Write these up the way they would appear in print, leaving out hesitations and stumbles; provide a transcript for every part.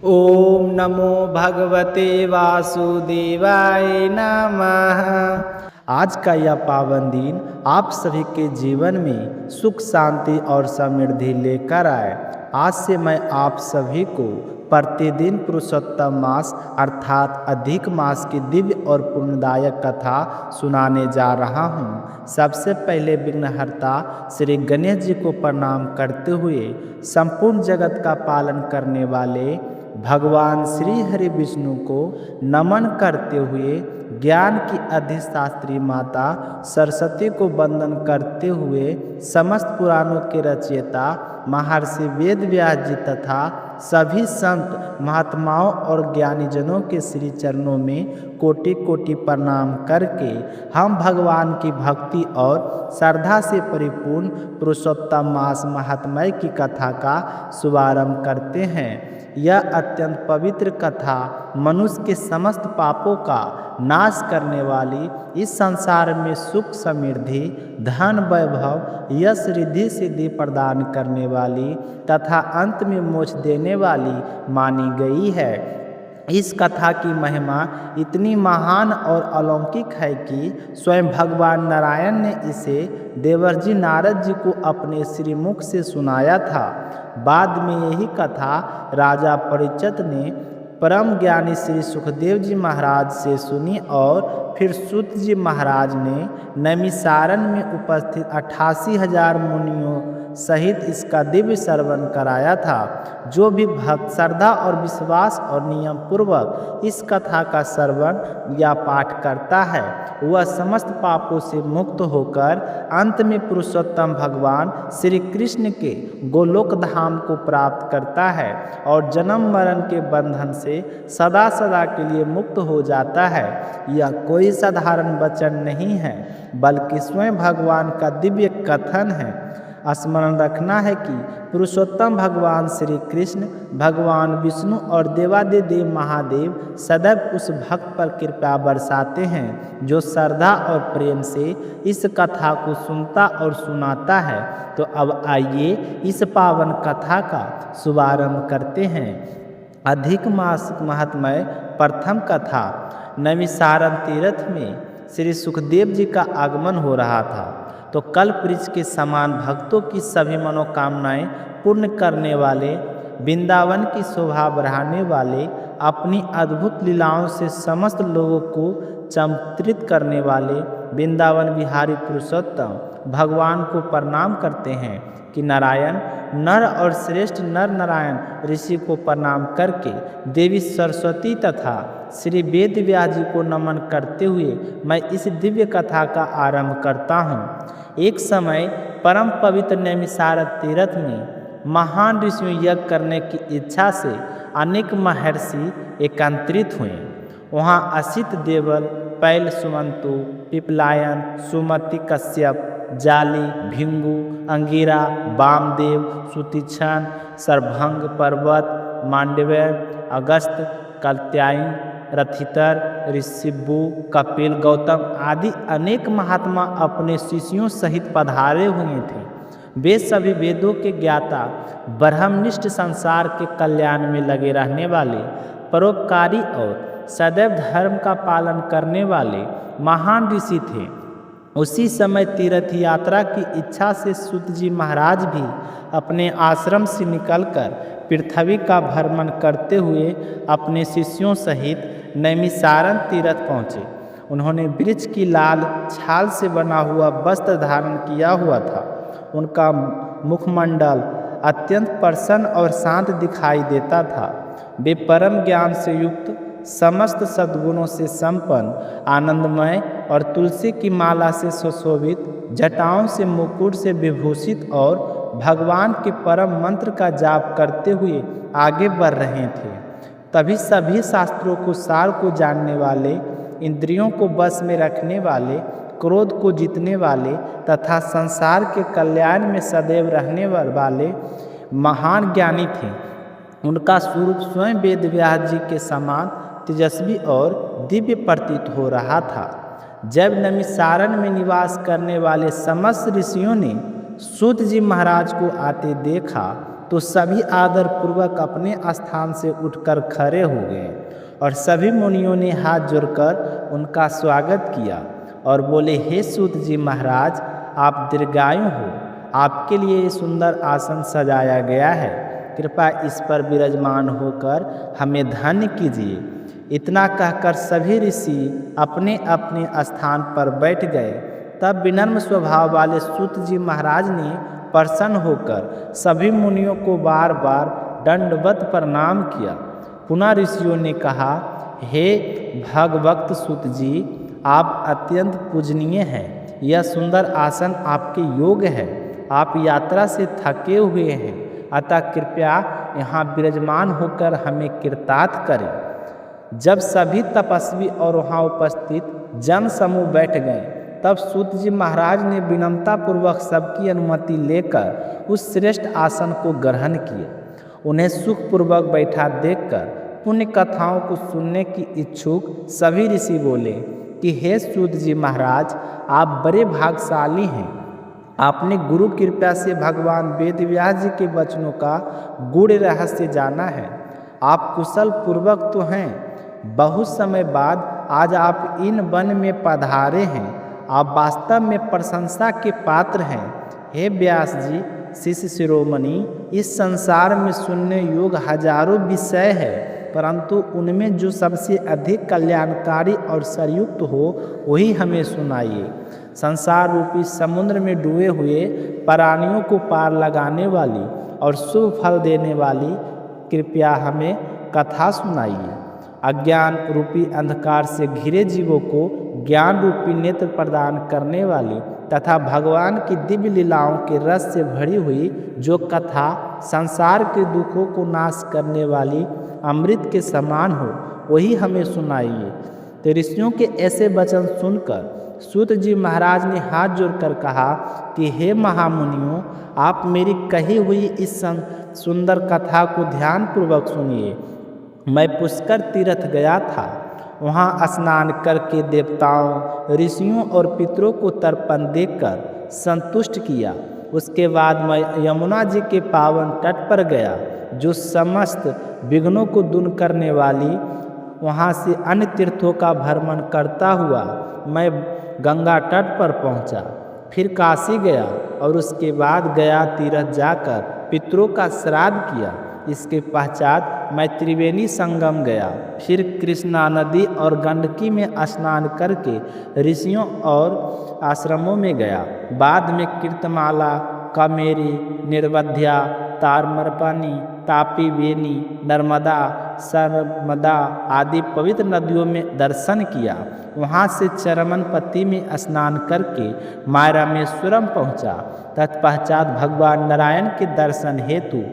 ओम नमो भगवते वासुदेवाय नमः। आज का यह पावन दिन आप सभी के जीवन में सुख शांति और समृद्धि लेकर आए। आज से मैं आप सभी को प्रतिदिन पुरुषोत्तम मास अर्थात अधिक मास की दिव्य और पुण्यदायक कथा सुनाने जा रहा हूँ। सबसे पहले विघ्नहर्ता श्री गणेश जी को प्रणाम करते हुए संपूर्ण जगत का पालन करने वाले भगवान श्री हरि विष्णु को नमन करते हुए ज्ञान की अधिशास्त्री माता सरस्वती को वंदन करते हुए समस्त पुराणों के रचयिता महर्षि वेद व्यास जी तथा सभी संत महात्माओं और ज्ञानीजनों के श्री चरणों में कोटि कोटि प्रणाम करके हम भगवान की भक्ति और श्रद्धा से परिपूर्ण पुरुषोत्तम मास महात्म्य की कथा का शुभारंभ करते हैं। यह अत्यंत पवित्र कथा मनुष्य के समस्त पापों का नाश करने वाली, इस संसार में सुख समृद्धि धन वैभव यश रिद्धि सिद्धि प्रदान करने वाली तथा अंत में मोक्ष देने वाली मानी गई है। इस कथा की महिमा इतनी महान और अलौकिक है कि स्वयं भगवान नारायण ने इसे देवर्षि नारद जी को अपने श्रीमुख से सुनाया था। बाद में यही कथा राजा परीक्षित ने परम ज्ञानी श्री सुखदेव जी महाराज से सुनी और फिर सूत जी महाराज ने नैमिषारण्य में उपस्थित 88,000 मुनियों सहित इसका दिव्य श्रवण कराया था। जो भी भक्त श्रद्धा और विश्वास और नियम पूर्वक इस कथा का श्रवण या पाठ करता है वह समस्त पापों से मुक्त होकर अंत में पुरुषोत्तम भगवान श्री कृष्ण के गोलोक धाम को प्राप्त करता है और जन्म मरण के बंधन से सदा सदा के लिए मुक्त हो जाता है। यह कोई साधारण वचन नहीं है बल्कि स्वयं भगवान का दिव्य कथन है। स्मरण रखना है कि पुरुषोत्तम भगवान श्री कृष्ण भगवान विष्णु और देवादिदेव महादेव सदैव उस भक्त पर कृपा बरसाते हैं जो श्रद्धा और प्रेम से इस कथा को सुनता और सुनाता है। तो अब आइए इस पावन कथा का शुभारंभ करते हैं। अधिक मास महात्म्य प्रथम कथा। नैमिषारण्य तीर्थ में श्री सुखदेव जी का आगमन हो रहा था तो कल्प वृक्ष के समान भक्तों की सभी मनोकामनाएं पूर्ण करने वाले, वृंदावन की शोभा बढ़ाने वाले, अपनी अद्भुत लीलाओं से समस्त लोगों को चमत्कृत करने वाले वृंदावन बिहारी पुरुषोत्तम भगवान को प्रणाम करते हैं कि नारायण नर और श्रेष्ठ नर नारायण ऋषि को प्रणाम करके देवी सरस्वती तथा श्री वेद व्यास जी को नमन करते हुए मैं इस दिव्य कथा का आरंभ करता हूँ। एक समय परम पवित्र नैमिषारण्य तीर्थ में महान ऋषियों यज्ञ करने की इच्छा से अनेक महर्षि एकत्रित हुए। वहाँ असित देवल, पैल सुमंतु, पिपलायन, सुमति कश्यप, जाली, भिंगु, अंगिरा, वामदेव, सुतीक्षण, सर्वभंग पर्वत, मांडव्य, अगस्त, कात्यायन, रथितर, ऋषिबु, कपिल, गौतम आदि अनेक महात्मा अपने शिष्यों सहित पधारे हुए थे। वे सभी वेदों के ज्ञाता, ब्रह्मनिष्ठ, संसार के कल्याण में लगे रहने वाले, परोपकारी और सदैव धर्म का पालन करने वाले महान ऋषि थे। उसी समय तीर्थ यात्रा की इच्छा से सूत जी महाराज भी अपने आश्रम से निकलकर पृथ्वी का भ्रमण करते हुए अपने शिष्यों सहित नैमिषारण्य तीर्थ पहुँचे। उन्होंने वृक्ष की लाल छाल से बना हुआ वस्त्र धारण किया हुआ था। उनका मुखमंडल अत्यंत प्रसन्न और शांत दिखाई देता था। वे परम ज्ञान से युक्त, समस्त सद्गुणों से संपन्न, आनंदमय और तुलसी की माला से सुशोभित, जटाओं से मुकुट से विभूषित और भगवान के परम मंत्र का जाप करते हुए आगे बढ़ रहे थे। तभी सभी शास्त्रों को सार को जानने वाले, इंद्रियों को बस में रखने वाले, क्रोध को जीतने वाले तथा संसार के कल्याण में सदैव रहने वाले महान ज्ञानी थे। उनका स्वरूप स्वयं वेद व्यास जी के समान तेजस्वी और दिव्य प्रतीत हो रहा था। जब नैमिषारण्य में निवास करने वाले समस्त ऋषियों ने सूत जी महाराज को आते देखा तो सभी आदर पूर्वक अपने स्थान से उठकर खड़े हो गए और सभी मुनियों ने हाथ जोड़कर उनका स्वागत किया और बोले, हे सूत जी महाराज, आप दीर्घायु हो। आपके लिए ये सुंदर आसन सजाया गया है, कृपया इस पर विराजमान होकर हमें धन्य कीजिए। इतना कहकर सभी ऋषि अपने अपने स्थान पर बैठ गए। तब विनम्र स्वभाव वाले सूत जी महाराज ने प्रसन्न होकर सभी मुनियों को बार बार दंडवत प्रणाम किया। पुनः ऋषियों ने कहा, हे भगवत सूत जी, आप अत्यंत पूजनीय हैं। यह सुंदर आसन आपके योग्य है। आप यात्रा से थके हुए हैं, अतः कृपया यहाँ विराजमान होकर हमें कृतार्थ करें। जब सभी तपस्वी और वहाँ उपस्थित जन समूह बैठ गए, तब सूत जी महाराज ने विनम्रतापूर्वक सबकी अनुमति लेकर उस श्रेष्ठ आसन को ग्रहण किया। उन्हें सुखपूर्वक बैठा देखकर पुण्य कथाओं को सुनने की इच्छुक सभी ऋषि बोले कि हे सूत जी महाराज, आप बड़े भाग्यशाली हैं। आपने गुरु कृपा से भगवान वेदव्यास जी के वचनों का गूढ़ रहस्य जाना है। आप कुशल पूर्वक तो हैं, बहुत समय बाद आज आप इन वन में पधारे हैं। आप वास्तव में प्रशंसा के पात्र हैं। हे व्यास जी, शिष्य शिरोमणि, इस संसार में सुनने योग्य हजारों विषय है, परंतु उनमें जो सबसे अधिक कल्याणकारी और सरयुक्त हो वही हमें सुनाइए। संसार रूपी समुद्र में डूबे हुए प्राणियों को पार लगाने वाली और शुभ फल देने वाली कृपया हमें कथा सुनाइए। अज्ञान रूपी अंधकार से घिरे जीवों को ज्ञान रूपी नेत्र प्रदान करने वाली तथा भगवान की दिव्य लीलाओं के रस से भरी हुई जो कथा संसार के दुखों को नाश करने वाली अमृत के समान हो वही हमें सुनाइए। तो ऋषियों के ऐसे वचन सुनकर सूत जी महाराज ने हाथ जोड़कर कहा कि हे महामुनियों, आप मेरी कही हुई इस सुंदर कथा को ध्यानपूर्वक सुनिए। मैं पुष्कर तीर्थ गया था। वहाँ स्नान करके देवताओं, ऋषियों और पितरों को तर्पण देकर संतुष्ट किया। उसके बाद मैं यमुना जी के पावन तट पर गया, जो समस्त विघ्नों को दूर करने वाली। वहाँ से अन्य तीर्थों का भ्रमण करता हुआ मैं गंगा तट पर पहुँचा। फिर काशी गया और उसके बाद गया तीर्थ जाकर पितरों का श्राद्ध किया। इसके पश्चात मैं त्रिवेणी संगम गया। फिर कृष्णा नदी और गंडकी में स्नान करके ऋषियों और आश्रमों में गया। बाद में कीर्तमाला, कामेरी, निर्वध्या, ताम्रपानी, तापी बेनी, नर्मदा, सरमदा आदि पवित्र नदियों में दर्शन किया। वहाँ से चरमनपति में स्नान करके मायरामेश्वरम पहुँचा। तत्पश्चात भगवान नारायण के दर्शन हेतु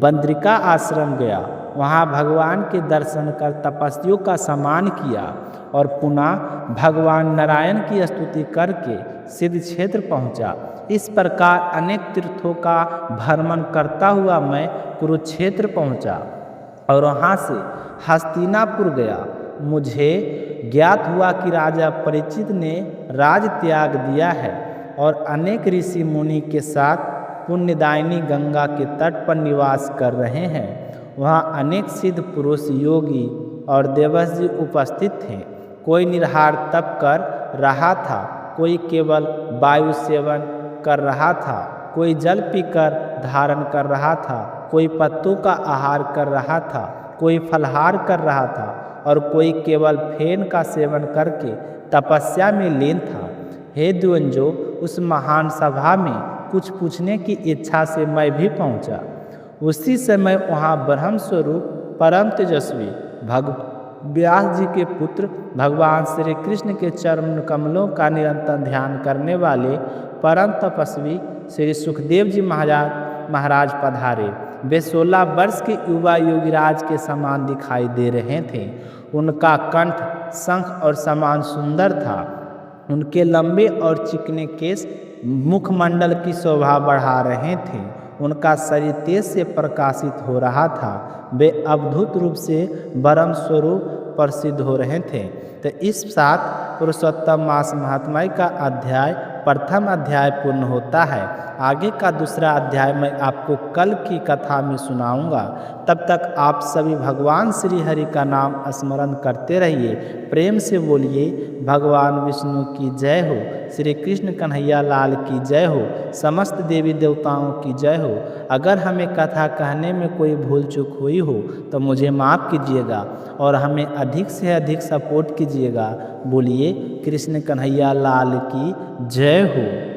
बद्रिका आश्रम गया। वहाँ भगवान के दर्शन कर तपस्वियों का सम्मान किया और पुनः भगवान नारायण की स्तुति करके सिद्ध क्षेत्र पहुँचा। इस प्रकार अनेक तीर्थों का भ्रमण करता हुआ मैं कुरुक्षेत्र पहुँचा और वहाँ से हस्तिनापुर गया। मुझे ज्ञात हुआ कि राजा परीक्षित ने राज त्याग दिया है और अनेक ऋषि मुनि के साथ पुण्यदायिनी गंगा के तट पर निवास कर रहे हैं। वहाँ अनेक सिद्ध पुरुष, योगी और देवस जी उपस्थित थे। कोई निराहार तप कर रहा था, कोई केवल वायु सेवन कर रहा था, कोई जल पीकर धारण कर रहा था, कोई पत्तों का आहार कर रहा था, कोई फलहार कर रहा था और कोई केवल फेन का सेवन करके तपस्या में लीन था। हे द्विजों, उस महान सभा में कुछ पूछने की इच्छा से मैं भी पहुंचा। उसी समय वहाँ ब्रह्म स्वरूप परम तेजस्वी व्यास जी के पुत्र भगवान श्री कृष्ण के चरण कमलों का निरंतर ध्यान करने वाले परम तपस्वी श्री सुखदेव जी महाराज पधारे। वे 16 वर्ष के युवा योगीराज के समान दिखाई दे रहे थे। उनका कंठ शंख और समान सुंदर था। उनके लंबे और चिकने केश मुखमंडल की शोभा बढ़ा रहे थे। उनका शरीर तेज से प्रकाशित हो रहा था। वे अद्भुत रूप से ब्रह्म स्वरूप प्रसिद्ध हो रहे थे। तो इस साथ पुरुषोत्तम मास महात्म्य का अध्याय प्रथम अध्याय पूर्ण होता है। आगे का दूसरा अध्याय मैं आपको कल की कथा में सुनाऊंगा। तब तक आप सभी भगवान श्री हरि का नाम स्मरण करते रहिए। प्रेम से बोलिए भगवान विष्णु की जय हो, श्री कृष्ण कन्हैया लाल की जय हो, समस्त देवी देवताओं की जय हो। अगर हमें कथा कहने में कोई भूल चूक हुई हो तो मुझे माफ़ कीजिएगा और हमें अधिक से अधिक सपोर्ट कीजिएगा। बोलिए कृष्ण कन्हैया लाल की जय हो।